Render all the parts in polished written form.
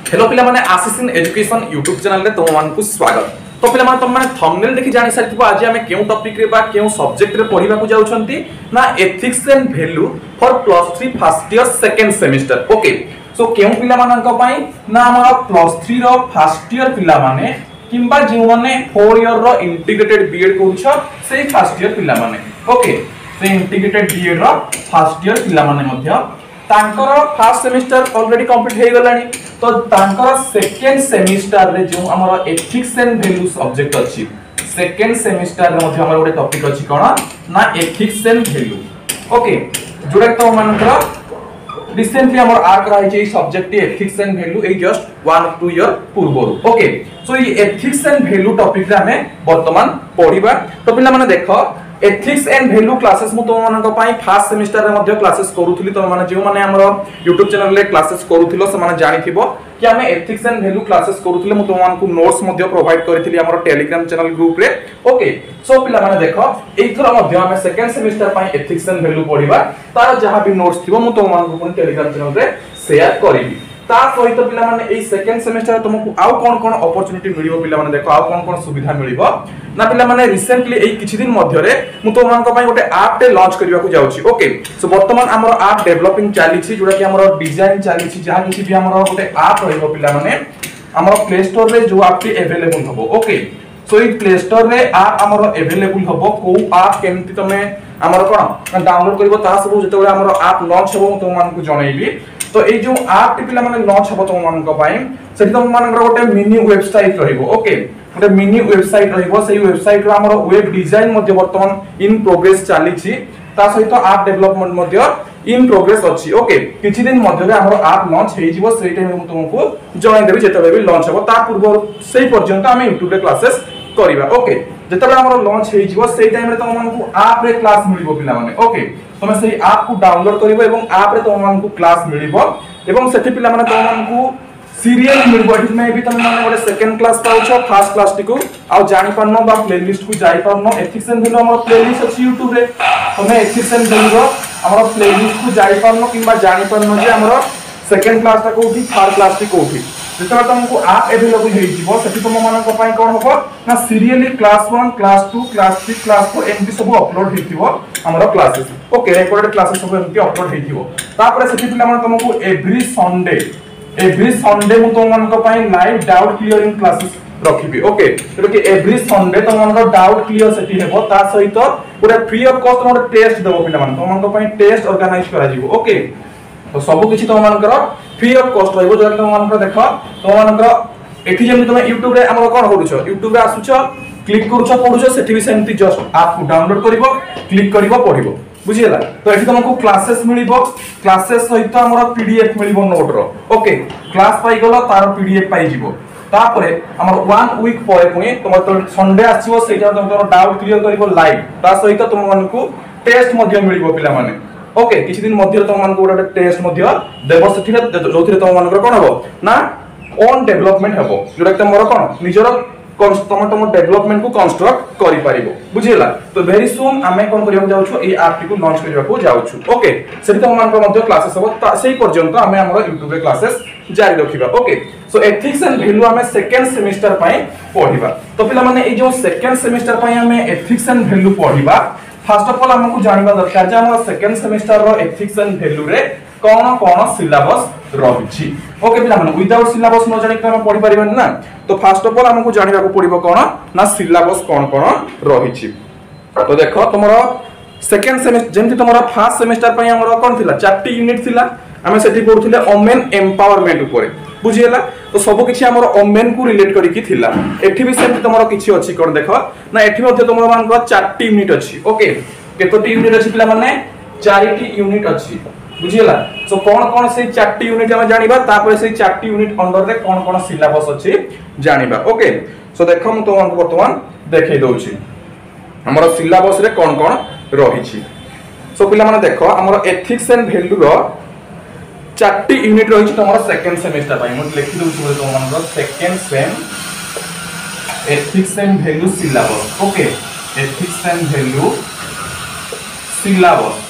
Hello पिला माने आशीष in education YouTube channel रे तुम मान को स्वागत। तो पिला माने तुम माने थंबनेल देखि जानि सारिथिबो आज हम केउ टॉपिक रे बा केउ सब्जेक्ट रे पढिबा को जाउछंती ना ethics and value for +3 first year second semester. Okay so केउ पिला मानन को पई ना हमर +3 रो फर्स्ट ईयर पिला माने किंबा जे माने 4 ईयर रो इंटीग्रेटेड बीएड कोछ सेही फर्स्ट ईयर पिला माने। ओके से integrated BEd row first year पिला माने मध्य तांकर फर्स्ट सेमेस्टर ऑलरेडी कंप्लीट हे गलानी तो तांकर सेकंड सेमेस्टर रे जो हमर एथिक्स एंड वैल्यू सब्जेक्ट अछि सेकंड सेमेस्टर रे मध्ये हमर गोटे टॉपिक अछि कोन ना एथिक्स एंड वैल्यू। ओके जोडा तो मानकर रिसेंटली हमर आ करा छै subject ethics and value A just 1-2 year पूर्व। ओके सो ये एथिक्स एंड वैल्यू टॉपिक रे हमें वर्तमान पढिबा। तो पिला माने देखो एथिक्स एंड वैल्यू क्लासेस मु तो मानन को पई फर्स्ट सेमेस्टर रे मध्ये क्लासेस करूथली तो माने जे माने हमर YouTube चैनल रे क्लासेस करूथिलो से माने जानिथिबो कि हमें एथिक्स एंड वैल्यू क्लासेस करूथले मु तो मान को नोट्स मध्ये प्रोवाइड करिथिली हमर टेलीग्राम चैनल ग्रुप रे। ओके सो पिला माने देखो एथरा मध्ये हमें सेकंड सेमेस्टर पई एथिक्स एंड वैल्यू पढिबा तार जहां भी नोट्स थिबो मु तो मान को टेलीग्राम चैनल रे शेयर करिवि। ता सहित पिला माने ए सेकंड सेमेस्टर तुमको आउ कोन कोन अपॉर्चुनिटी मिलिबो पिला माने देखो आउ कोन कोन सुविधा मिलिबो ना पिला माने रिसेंटली ए किछि दिन मध्ये रे मु तो मान को पई गोटे ऐप टे लॉन्च करिवा को जाउची। ओके सो वर्तमान हमर ऐप डेवलपिंग चाली छी जोडा कि हमर डिजाइन चाली छी जहा किछि भी हमर गोटे ऐप रहइबो पिला माने हमर प्ले स्टोर रे जो ऐप टी अवेलेबल हबो। ओके सो ई प्ले स्टोर रे ऐप हमर अवेलेबल हबो को ऐप केमति तमे हमर कोन डाउनलोड करिवो ता सब जेतेबे हमर ऐप लॉन्च हबो तो मान को जणैबी। तो ए जो ऐप टी पिला माने लॉन्च हबो तो मान को पई सेठी तो मान गोटे मिनी वेबसाइट रहिबो। ओके गोटे मिनी वेबसाइट रहिबो सेही वेबसाइट रो हमर वेब डिजाइन मध्ये वर्तमान इन प्रोग्रेस चाली छी ता सहित ऐप डेवलपमेंट मध्ये इन प्रोग्रेस अछि। ओके किछि दिन मध्ये रे हमर ऐप लॉन्च हेइ जिवो सेही टाइम हम तुमको जणाइ देबी जेतेबे भी लॉन्च हबो ता पूर्व सेही पर्यंत हम YouTube रे क्लासेस करिबा। ओके जेतेबे हमर लॉन्च हेइ जिवो सेही टाइम रे तुम मानकु ऐप रे क्लास मिलिबो पिला माने। ओके तुम सेही ऐप को डाउनलोड करिवो एवं ऐप रे तुम मानकु क्लास मिलिबो एवं सेठी पिला माने तुम मानकु सीरियल मिलबो एठी में भी तुम माने गोटे सेकंड क्लास पाउछो फर्स्ट क्लास टिकु आ जानि पारनो बा प्लेलिस्ट को जाई पारनो एथिक्स एंड वैल्यू हमर प्लेलिस्ट अछि YouTube रे तुमे एथिक्स एंड वैल्यू हमर प्लेलिस्ट को जाई पारनो किबा जानि पारनो जे हमर सेकंड क्लास ता कोठी थर्ड क्लास टी कोठी जेतबा तुमको ऐप अवेलेबल हेइ जिवो सेठी तुम मानन को पई कोन हबो ना serially class 1 class 2 class 3 class 4 MP सब अपलोड हेतिवो हमर क्लासेस। ओके रेकॉर्डेड क्लासेस सब एमपी अपलोड हेतिवो तापर सेठी पिला माने तुमको एवरी संडे मु तुम मान को पई लाइव डाउट क्लियरिंग क्लासेस रखिबी। ओके तो कि एवरी संडे तुम मान को डाउट क्लियर सेठी हेबो ता सहित पूरा फ्री ऑफ कॉस्ट मोर टेस्ट देबो पिला मान तुम मान को पई टेस्ट ऑर्गेनाइज करा जिवो। ओके तो सब किछि तुम मान कर फ्री ऑफ कॉस्ट रहइबो जो तुम मान को देखो तुम मान को एठी जेम तुम YouTube रे हमर कोन होरुछो YouTube रे आसुछो क्लिक करूछो पढुछो सेठी भी सेमति जस्ट ऐप को डाउनलोड करिवो क्लिक करिवो पढिवो बुझियला। तो एठी तुमको क्लासेस मिलिबो क्लासेस सहित हमर पीडीएफ मिलिबो नोट रो। ओके क्लास पाई गलो तार पीडीएफ पाई जिवो तापरे हमर 1 वीक परे पुनी तुम तो संडे आसीबो सेटा तुम डाउट क्लियर करिवो लाइव ता सहित तुम मानकु टेस्ट मध्ये मिलिबो पिला माने। ओके किछि दिन मध्ये तुम मानकु गोटे टेस्ट मध्ये देबो सेठी जोथिरे तुम मानकर कोन हबो ना ओन डेवलपमेंट हबो जोटा तुमरो कोन निजरो तुम डेवलपमेंट को कंस्ट्रक्ट करि पारिबो बुझियला। तो वेरी सून हमें कोन करिया जाउछु ए ऐप टी को लॉन्च करिया को जाउछु। ओके सेठी तुम मान को मध्ये क्लासेस हबो सेही पर्यंत हमें हमर YouTube रे क्लासेस जारी रखिबा। Okay so ethics and value हमें सेकंड सेमेस्टर पई पढिबा। तो पिला माने ए जो सेकंड सेमेस्टर पई हमें एथिक्स एंड वैल्यू पढिबा फर्स्ट ऑफ ऑल हमको जानिबा दरकार जे हमर सेकंड सेमेस्टर रो एथिक्स एंड वैल्यू रे कोन कोन सिलेबस रहिछि। ओके पिला माने विदाउट सिलेबस न जानि हम पढि परिबन ना तो फर्स्ट ऑफ ऑल हमको जानिबा को पडिबो कोन ना सिलेबस कोन कोन रहिछि। तो देखो तुमरो सेकंड सेमेस्टर जेंति तुमरो फर्स्ट सेमेस्टर पई हमरो कोन थिला 4टी यूनिट थिला हमें सेठी पढुथिले वुमेन एम्पावरमेंट ऊपर बुझियला। तो सब किछि हमरो वुमेन को रिलेट करिकि थिला एठी भी सेम तुमरो किछि अछि कोन देखो ना एठी मध्ये तुमरो मान को 4टी यूनिट अछि। ओके केतोटी यूनिट अछि पिला माने 4टी यूनिट अछि बुझियला। सो कोन कोन से 4टी यूनिट हम जानिबा तापर से 4टी यूनिट अंडर रे कोन कोन सिलेबस अछि जानिबा। ओके सो देखो हम तो हमको वर्तमान देखै दउछि हमर सिलेबस रे कोन कोन रहिछि। सो पिला माने देखो हमर एथिक्स एंड वैल्यू रो 4टी यूनिट रहिछि तमरो सेकंड सेमेस्टर पई मु लिखि दउछि बोले तो मानकर second same ethics and value syllabus. Okay ethics and value syllabus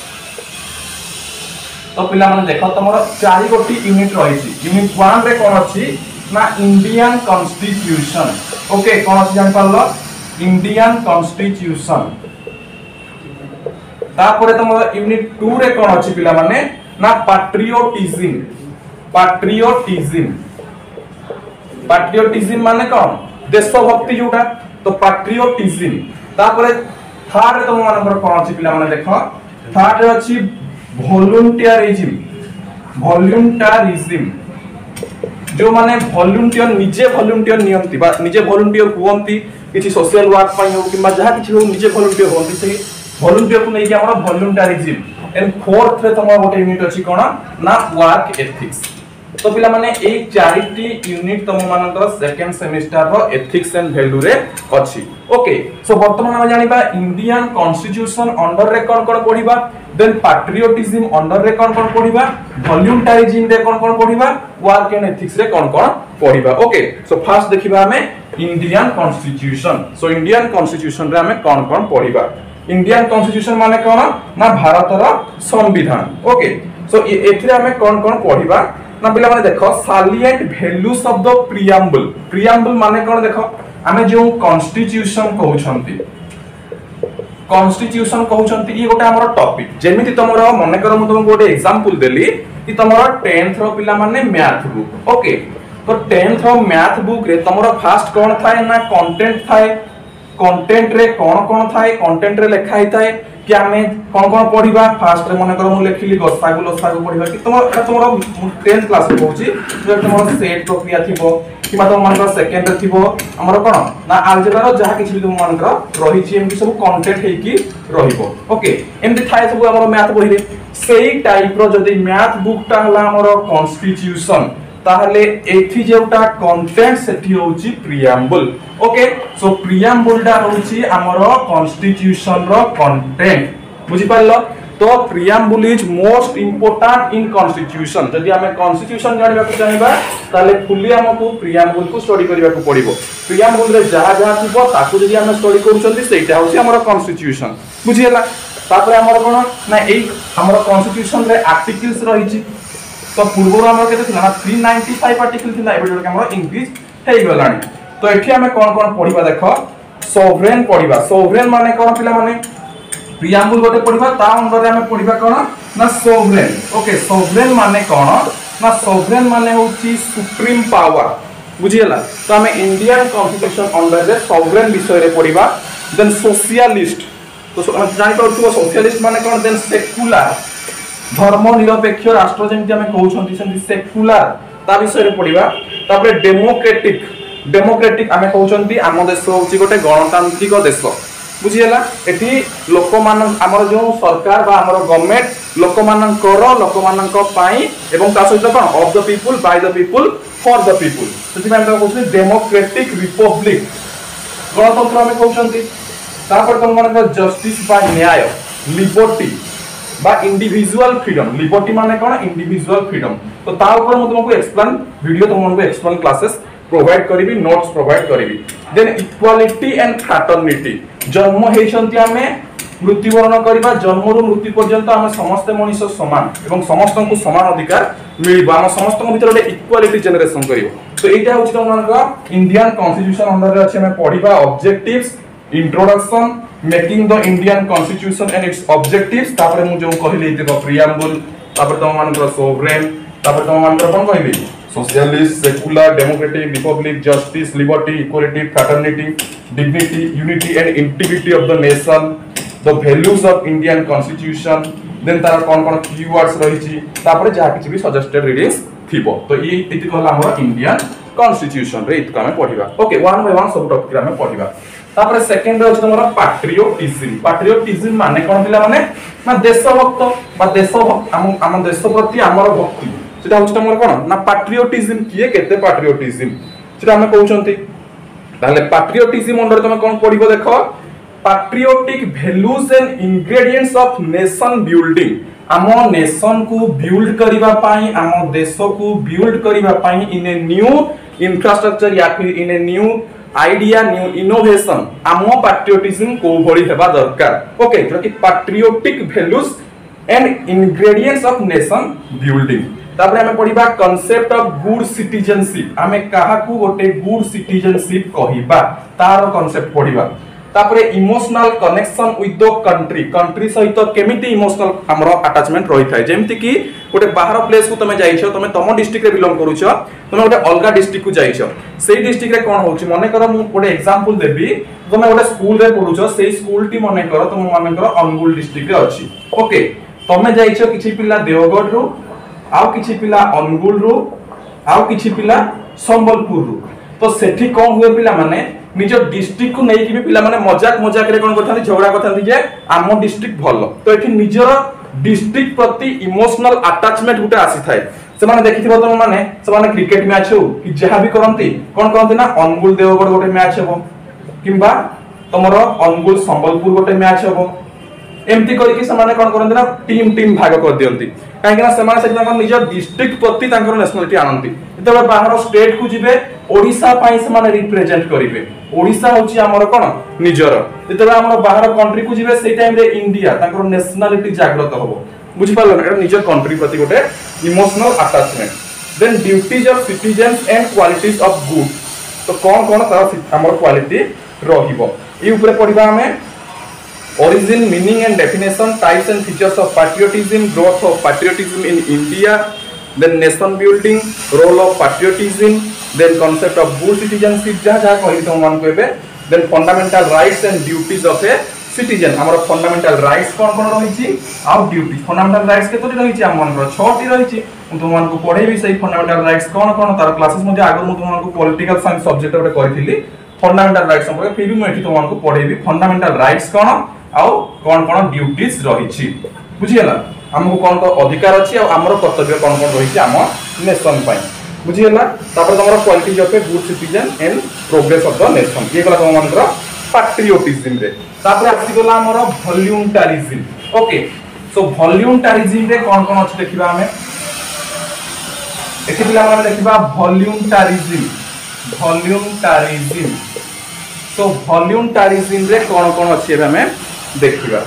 तो पिला माने देखो तमरो चारि गोटी यूनिट रही यूनिट 1 रे कोन अछि ना इंडियन कॉन्स्टिट्यूशन ओके कोन अछि जान पारलो इंडियन कॉन्स्टिट्यूशन तापरे तमरो यूनिट 2 रे कोन अछि पिला माने ना पैट्रियोटिज्म माने कौन देशभक्ति जोटा तो पैट्रियोटिज्म तापरे थर्ड तुम मानकर कोन अछि पिला माने देखो थर्ड अछि वॉलंटियरिज्म जो माने वॉलंटियर नियंती बा निजे वॉलंटियर हुवंती किछि सोशल वर्क पई हो किबा जहा किछि हो निजे वॉलंटियर होंती से वॉलंटियर को नै कि हमरा वॉलंटियरिज्म एंड फोर्थ रे तमरा गोटे यूनिट अछि कोन ना वर्क एथिक्स तो पिला माने ए चारिटी यूनिट तम मानकर सेकंड सेमेस्टर रो एथिक्स एंड वैल्यू रे अछि ओके सो वर्तमान हम जानिबा इंडियन कॉन्स्टिट्यूशन अंडर रे कोन कोन पढिबा देन पैट्रियोटिज्म अंडर रे कोन कोन पढिबा वॉलंटियरिज्म रे कोन कोन पढिबा वर्क एंड एथिक्स रे कोन कोन पढिबा ओके सो फर्स्ट देखिबा हमें Indian constitution so Indian constitution रे हमें कोन कोन पढिबा इंडियन कॉन्स्टिट्यूशन माने कोन ना भारत रो संविधान ओके सो एथिरे हमें कोन कोन पढिबा ना पिला माने देखो salient values of the preamble माने कोन देखो हमें जो कॉन्स्टिट्यूशन कहउछंती ई गोटे हमर टॉपिक जेमिति तमरो मने करो म तुमको गोटे एग्जांपल देली कि तमरो 10th रो पिला माने मैथ बुक ओके तो 10th रो मैथ बुक रे तमरो फर्स्ट कोन थाए ना कंटेंट थाए कंटेंट रे कोन थाए कंटेंट रे लिखा ही थाए कि हमें कोन पढिबा फर्स्ट रे मने करो म लिखिली गसागु पढिबा कि तमरो 10th क्लास रे कहउची जे तमरो सेट प्रक्रिया थिबो किबा तुम मानकर सेकंड रे थिबो हमर कोन ना अलजेब्रा रो जहा किछि तुम मानकर रही छि एमकी सब कंटेंट हे कि रहिबो ओके एमति थाए सब हमर मैथ बही रे सेही टाइप रो जदी मैथ बुक ता हला हमर कॉन्स्टिट्यूशन ताहले एथि जेउटा कंटेंट सेठी होउची प्रियम्बल ओके सो प्रियम्बल डा होउची हमर कॉन्स्टिट्यूशन रो कंटेंट बुझि पारलो तो preamble is most important in constitution जदी हमें कॉन्स्टिट्यूशन जानिबा को चाहिबा ताले फुल्ली हमको प्रियम्बल को स्टडी करिबा को पड़िबो प्रियम्बल रे जहा थिबो ताकू जदी हमें स्टडी करूछंती सेटा होउची हमर कॉन्स्टिट्यूशन बुझियला तापर हमर कोन ना एई हमर कॉन्स्टिट्यूशन रे आर्टिकल्स रहिची तो पूर्व हमर केते थिला 395 आर्टिकल थिला एबे जोटा हमर इंक्रीज हेई गलानी तो एठी हमें कोन पढिबा देखो सोवरेन पढिबा सोवरेन माने कोन पिला माने प्रियम्बल गोटे पढिबा ता अंदर रे हमें पढिबा कोन ना सोवरेन ओके सोवरेन माने कोन ना सोवरेन माने होची सुप्रीम पावर बुझियला तो हमें इंडियन कॉन्स्टिट्यूशन अंडर रे सोवरेन विषय रे पढिबा देन सोशलिस्ट तो जानि पड़थुवा सोशलिस्ट माने कोन देन सेकुलर धर्मनिरपेक्ष राष्ट्र जेमति हमें कहउछंती सेमति सेकुलर ता विषय रे पढिबा तापर डेमोक्रेटिक हमें कहउछंती हम देश होची गोटे गणतांत्रिक देश बुझियला एठी लोक मान हमर जो सरकार बा हमर गवर्नमेंट लोक मानक पाई एवं ता सहित cone of the people by the people for the people सेति हम कहउछंती डेमोक्रेटिक रिपब्लिक गणतंत्र हमें कहउछंती तापर कोन मानक जस्टिस बा न्याय लिबर्टी बा इंडिविजुअल फ्रीडम लिबर्टी माने कोन इंडिविजुअल फ्रीडम तो ता ऊपर म तुमको एक्सप्लेन वीडियो तुमको एक्सप्लेन क्लासेस प्रोवाइड करिवि नोट्स प्रोवाइड करिवि देन इक्वालिटी एंड फ्रैटर्निटी जन्म हेछंती हमें मृत्युवरण करबा जन्मरु मृत्यु पर्यंत हम समस्त मनुष्य समान एवं समस्त को समान अधिकार मिलबा हम समस्त को भीतर इक्वालिटी जनरेशन करिवो तो एटा होछि तुमनका इंडियन कॉन्स्टिट्यूशन अंडर रे अछि हमें पढिबा objectives introduction making the Indian constitution and its objectives तापर मु जो कहली देखो प्रियम्बल तापर तुम मानकर सोवरेन तापर तुम मानकर कोन कहली socialist secular democratic republic justice liberty equality fraternity dignity unity and integrity of the nation the values of Indian constitution then तार कोन कीवर्ड्स रहिची तापर जहा किछि भी सजेस्टेड रीडिंग्स थिबो तो ई इति कहला हमर इंडियन कॉन्स्टिट्यूशन रे इतका में पढिबा ओके वन बाय वन सब टॉपिक रे में पढिबा तापर सेकंड रे अछि हमर पैट्रियोटिज्म माने कोन पिला माने ना देशभक्त बा देशभक्त हम देश प्रति हमर भक्ति सेटा होछि हमर कोन ना पैट्रियोटिज्म किए केते पैट्रियोटिज्म सेटा हम कहउछंती ताले पैट्रियोटिज्म अंडर तमे कोन पढिबो देखो patriotic values and ingredients of nation building Amo nation को बिल्ड करिबा पाई आमो देश को बिल्ड करिबा पाई इन ए न्यू इंफ्रास्ट्रक्चर या फिर in a new idea new innovation आमो पैट्रियोटिज्म को भली हेबा दरकार ओके जो कि patriotic values and ingredients of nation building. तापर हमें पढ़िबा कांसेप्ट ऑफ गुड सिटीजनशिप, हमें काहा को गोटे गुड सिटीजनशिप कहिबा तार कांसेप्ट पढ़िबा। तापर emotional connection with the country, country सहित केमिति इमोशनल हमरो अटैचमेंट रही थाए। जेमति कि गोटे बाहर प्लेस को तमे जाइछो, तमे तम डिस्ट्रिक्ट रे बिलोंग करूछो, तमे गोटे अलगा डिस्ट्रिक्ट को जाइछो, सेही डिस्ट्रिक्ट रे कोन होउछि मने कर मु गोटे एग्जांपल देबी। तमे गोटे स्कूल रे पढुछो, सेही स्कूल टी मने कर तुम मने कर अनुगुल डिस्ट्रिक्ट रे अछि। ओके, तमे जाइछो किछि पिला देवगढ़ रो, आउ किछि पिला अनुगुल रो, आउ किछि पिला संबलपुर रो। तो सेठी कोन हुए पिला माने निज डिस्ट्रिक्ट को नहीं कि पिला माने मजाक मजाक रे कोन करथांती, झगड़ा करथांती जे आम डिस्ट्रिक्ट भलो। तो एठी निजर डिस्ट्रिक्ट प्रति इमोशनल अटैचमेंट गुटे आसी थाए। से माने देखिथिबो तुम माने से माने क्रिकेट मैच हो कि जहा भी करंती कोन करंती ना अनुगुल देवगढ़ गोटे मैच हेबो किंबा तमरो अनुगुल संबलपुर गोटे मैच हेबो, एमती करके से माने कोन करंती ना टीम भाग कर दियंती। काहे ना से माने से निज डिस्ट्रिक्ट प्रति तांकर नेशनलिटी आनंती। जब बाहर स्टेट को जिवे ओडिशा पाई से माने रिप्रेजेंट करिवे, ओडिशा होची हमर कोन निजर। जब हमर बाहर कंट्री को जिवे सेही टाइम रे इंडिया तांकर नेशनलिटी जागृत होबो। बुझि पारलो ना, निजर कंट्री प्रति गोटे emotional attachment. Then duties of citizens and qualities of good, तो कोन कोन तार हमर क्वालिटी रहिबो ई ऊपर पढिबा हमें। Origin, meaning and definition, types and features of patriotism, growth of patriotism in India, then nation building, role of patriotism, then concept of good citizenship जहाँ कहि तुम मान को एबे, then fundamental rights and duties of a citizen। हमर fundamental rights कोन कोन रही छी और duties, fundamental rights केतोटी रही छी हम मान को 6 टी रही छी। तुम मान को पढेबी सही fundamental rights कोन कोन तार क्लासेस मध्ये आगर मु तुम मान को पॉलिटिकल साइंस सब्जेक्ट रे कहिथिली फंडामेंटल राइट्स संपर्क, फिर भी मैं एठी तुम मान को पढेबी फंडामेंटल राइट्स कोन आउ कोन कोन ड्यूटीज रही छी। बुझियला हमको कोन को अधिकार अछि और हमर कर्तव्य कोन कोन रही छी हम नेशन पई। बुझियला तापर तमरो qualities of a good citizen and progress of the nation, ये गला तुम मानकर पैट्रियोटिज्म रे। तापर आसी गला हमर वॉल्यूंटरिज्म। ओके, सो वॉल्यूंटरिज्म रे कोन कोन अछि देखिबा हमें। एठी पिला हम देखिबा वॉल्यूंटरिज्म, वॉल्यूंटरिज्म। सो वॉल्यूंटरिज्म रे कोन कोन अछि हमें देखिबा।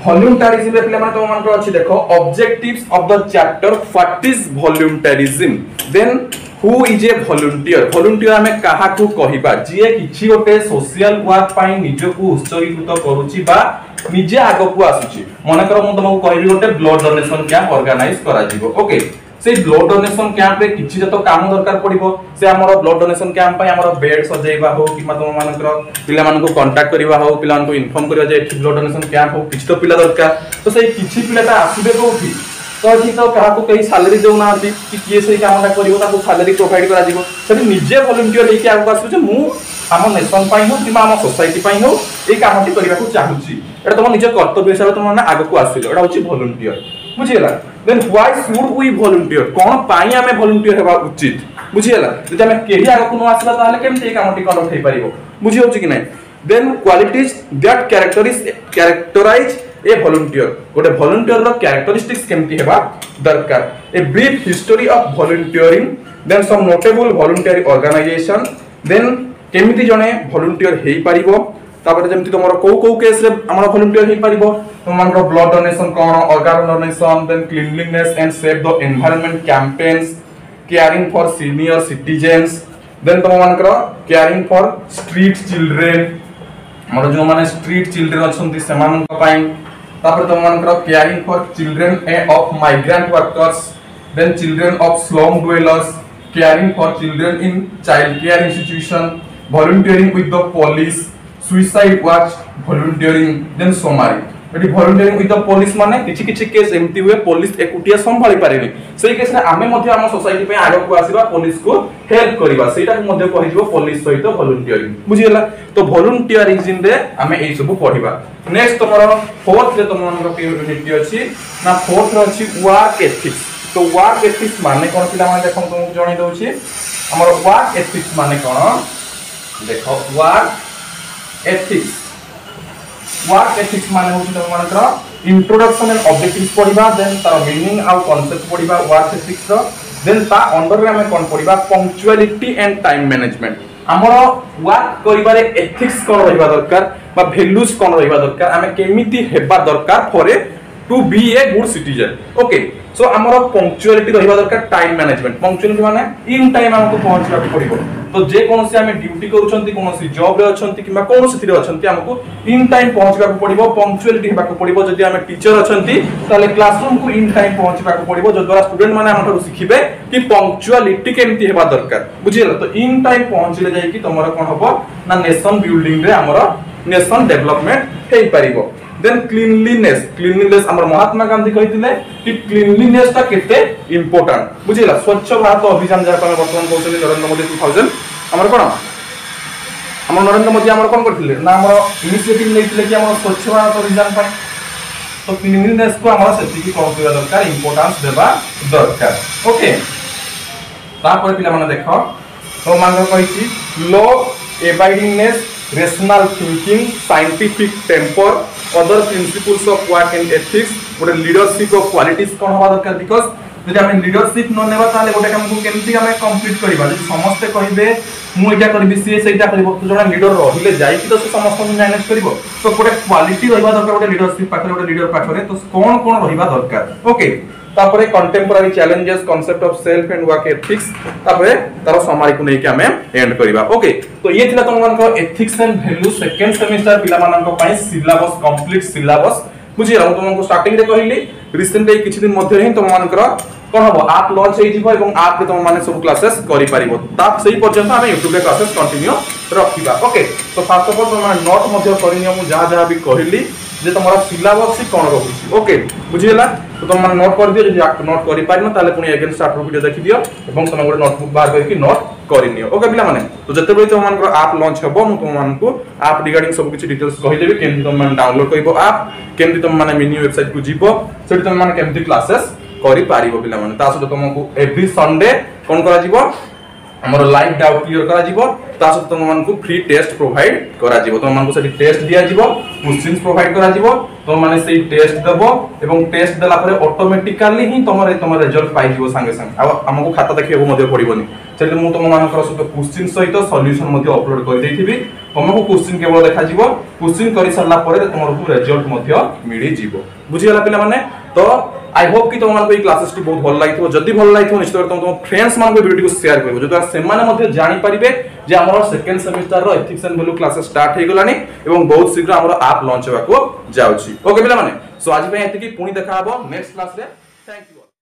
वॉल्यूंटरिज्म रे पिला माने तो मान को अछि देखो objectives of the chapter what is volunteerism, then who is a volunteer. Volunteer हमें काहा को कहिबा जे किछि गोटे सोशल वर्क पई निज को उत्सर्गित करूची बा निजे आगो को आसुची। माने कर मु तुमको कहबी गोटे ब्लड डोनेशन कैंप ऑर्गेनाइज करा जिवो। ओके, से ब्लड डोनेशन कैंप रे किछि जतो काम दरकार पड़िबो, से हमर ब्लड डोनेशन कैंप पई हमर बेड सजेइबा हो कि तुम मानकर पिला मान को कांटेक्ट करबा हो, पिला मान को इन्फॉर्म करबा जे ब्लड डोनेशन कैंप हो किछि तो पिला दरकार। तो से किछि पिलाटा आसीबे कोठी, तो एठी तो काहा को कहीं सैलरी देउ ना कि किए से कामटा करिवो ताको सैलरी प्रोवाइड करा जिवो। सेठी निजे वॉलंटियर लेके आगो आसु जे मु हम नेशन पई हो कि हम सोसाइटी पई हो ए कामटी करबा को चाहूची। एटा तुम निज कर्तव्य हिसाब तुम माने आगो को आसिलो, एटा होची वॉलंटियर। बुझियला, then why should we volunteer, कोन पाई हमें वॉलंटियर हेबा उचित। बुझियला, जदि हमें केही आगो को न आसला ताले केमते ए कामटी करन थई परिबो। बुझि होची कि नै। Then qualities that characterise a volunteer, गोटे वॉलंटियर रो कैरेक्टरिस्टिक्स केमती हेबा दरकार। A brief history of volunteering, then some notable voluntary organisation, then केमिति जने वॉलंटियर हेई परिबो। तापर जेमति तमरो को केस रे हमर वॉलंटियर हेई परिबो, तुम मानकर ब्लड डोनेशन कोन, organ donation, then cleanliness and save the environment campaigns, caring for senior citizens, then तुम मानकर केयरिंग फॉर स्ट्रीट चिल्ड्रेन, हमर जो माने स्ट्रीट चिल्ड्रेन अछंती सेमान पई। तापर तुम मानकर caring for children of migrant workers, then children of slum dwellers, caring for children in child care institution, volunteering with the police, suicide watch volunteering, then summary. एटी volunteering with the police माने किछि case एमती हुए police एकुटिया संभाली पारेनी, सेही case रे आमे मध्ये हम सोसाइटी पे आगो को आसीबा, पुलिस को हेल्प करबा, सेटा मध्ये कहिजो पुलिस सहित वॉलंटियरिंग। बुझियला, तो वॉलंटियरिज्म रे आमे एई सब पढिबा। नेक्स्ट तमरो फोर्थ रे तमरो के यूनिट अछि ना, फोर्थ रे अछि वर्क एथिक्स। तो वर्क एथिक्स माने कोन पिला माने देखो तुमको जणै दउछि हमर वर्क एथिक्स माने कोन देखो। वर्क एथिक्स, वर्क एथिक्स माने होछि तुम मानकर इंट्रोडक्शन एंड ऑब्जेक्टिव्स पढिबा, देन तार मीनिंग आ कॉन्सेप्ट पढिबा वर्क एथिक्स रो, देन ता अंडर रे हमें कोन पढिबा पंक्चुअलिटी एंड टाइम मैनेजमेंट। हमर वर्क करिबारे एथिक्स कोन रहइबा दरकार बा वैल्यूज कोन रहइबा दरकार, हमें केमिति हेबा दरकार for a to be a good citizen okay so हमर पंक्चुअलिटी रहिबा दरकार टाइम मैनेजमेंट पंक्चुअलिटी माने इन टाइम हमको पहुंचबा पड़िबो तो जे कोनोसी हमें ड्यूटी करूछंती कोनोसी जॉब रे अछंती किबा कोनोसी थिरे अछंती हमको इन टाइम पहुंचबा पड़िबो पंक्चुअलिटी हेबा पड़िबो जदि हमें टीचर अछंती ताले क्लासरूम को इन टाइम पहुंचबा पड़िबो जो द्वारा स्टूडेंट माने हमठु सिखिबे कि पंक्चुअलिटी केमती हेबा दरकार बुझियला तो इन टाइम पहुंचले जाई कि तमरा कोन हबो ना नेशन बिल्डिंग रे हमर नेशन डेवलपमेंट हेई परिबो देन क्लीनलीनेस हमर महात्मा गांधी कहिथिले कि क्लीनलीनेस ता केते इंपोर्टेंट बुझिला स्वच्छ भारत अभियान जा हम वर्तमान कहउछली नरेंद्र मोदी 2000 हमर कोन हमर नरेंद्र मोदी हमर कोन करथिले ना हमर इनिशिएटिव लेथिले कि हमर स्वच्छ भारत अभियान पर तो क्लीनलीनेस को हमर सेति की कोन करबा दरकार इंपोर्टेंस देबा दरकार ओके तापर पिला माने देखो तो मान कहिछि लो एबाइडिंगनेस rational thinking scientific temper other principles of work and ethics गोटे लीडरशिप ऑफ क्वालिटीज कोन होबा दरकार बिकॉज़ जदि हम लीडरशिप न नेबा ताले गोटे काम को केमती हमें कंप्लीट करबा जदि समस्त कहिबे मु एटा करबी सी सेटा करबो तो जणा लीडर रहिले जाई कि तो से समस्त मैनेज करबो तो गोटे क्वालिटी रहबा दरकार गोटे लीडरशिप पाखरे गोटे लीडर पाखरे तो कोन कोन रहबा दरकार ओके तापरे contemporary challenges concept of self and work ethics तापरे तारो समारी को नै कि हमें एंड करबा ओके तो ये थिला तम मानक ethics and value second semester पिला मानक पई सिलेबस कंप्लीट सिलेबस बुझिला हम तुमको स्टार्टिंग रे कहली रिसेंटली किछि दिन मध्ये ही तुम मानकर कोन हबो आप लॉन्च हेइ जिवो एवं आप रे तुम माने सब क्लासेस करि परिबो ता सही पर्यंत हम YouTube रे क्लासेस कंटिन्यू रखिबा ओके तो फर्स्ट ऑफ ऑल तुम नोट मध्ये करिनियो मु जहा भी कहली जे तुम्हारा सिलेबस कोन रहउछि ओके बुझिला तो तुम नोट कर दियो जदि आप नोट करि पारिनो ताले पुनी अगेन स्टार्ट वीडियो देखि दियो एवं तुम गोटे नोटबुक बाहर करके नोट करिनियो ओके पिला माने तो जते बेले तुम मानकर आप लॉन्च हबो मु तुम मानकु आप रिगार्डिंग सब किछि डिटेल्स कहि देबी केमति तुम मान डाउनलोड करिवो आप केमति तुम माने मिनी वेबसाइट को जीवो सेठी तुम माने केमति क्लासेस करि पारिवो पिला माने ता सो तुमको एवरी संडे कोन करा जीवो हमर लाइव डाउट क्लियर करा जीवो ता सो तुम मानकु फ्री टेस्ट प्रोवाइड करा जीवो तुम मानकु सेठी टेस्ट दिया जीवो क्वेश्चंस प्रोवाइड करा जीवो तुम माने सेही टेस्ट देबो एवं टेस्ट देला परे ऑटोमेटिकली ही तुम रिजल्ट पाइ जीवो संगे संगे आ हमकु खाता देखिबो मध्ये पड़िबोनी सेठी मु तुम मानकर सहित क्वेश्चन सहित सॉल्यूशन मध्ये अपलोड कर देथिबी तुमको क्वेश्चन केवल देखा जीवो क्वेश्चन करि सरला परे तुमको रिजल्ट मध्ये मिली जीवो बुझियला पिला माने तो आई होप कि तुम ई क्लासेस टी बहुत भल लागिथो जदी भल लागिथो निश्चित तुम फ्रेंड्स मान को वीडियो को शेयर करबो जो से माने मध्ये जानि परिबे जे हमर सेकंड सेमेस्टर रो ethics and value classes start हे गलानी एवं बहुत शीघ्र हमर आप लॉन्च हेबा को जाउची ओके पिला माने सो आज पे एति की पुनी देखा हबो नेक्स्ट क्लास रे थैंक यू।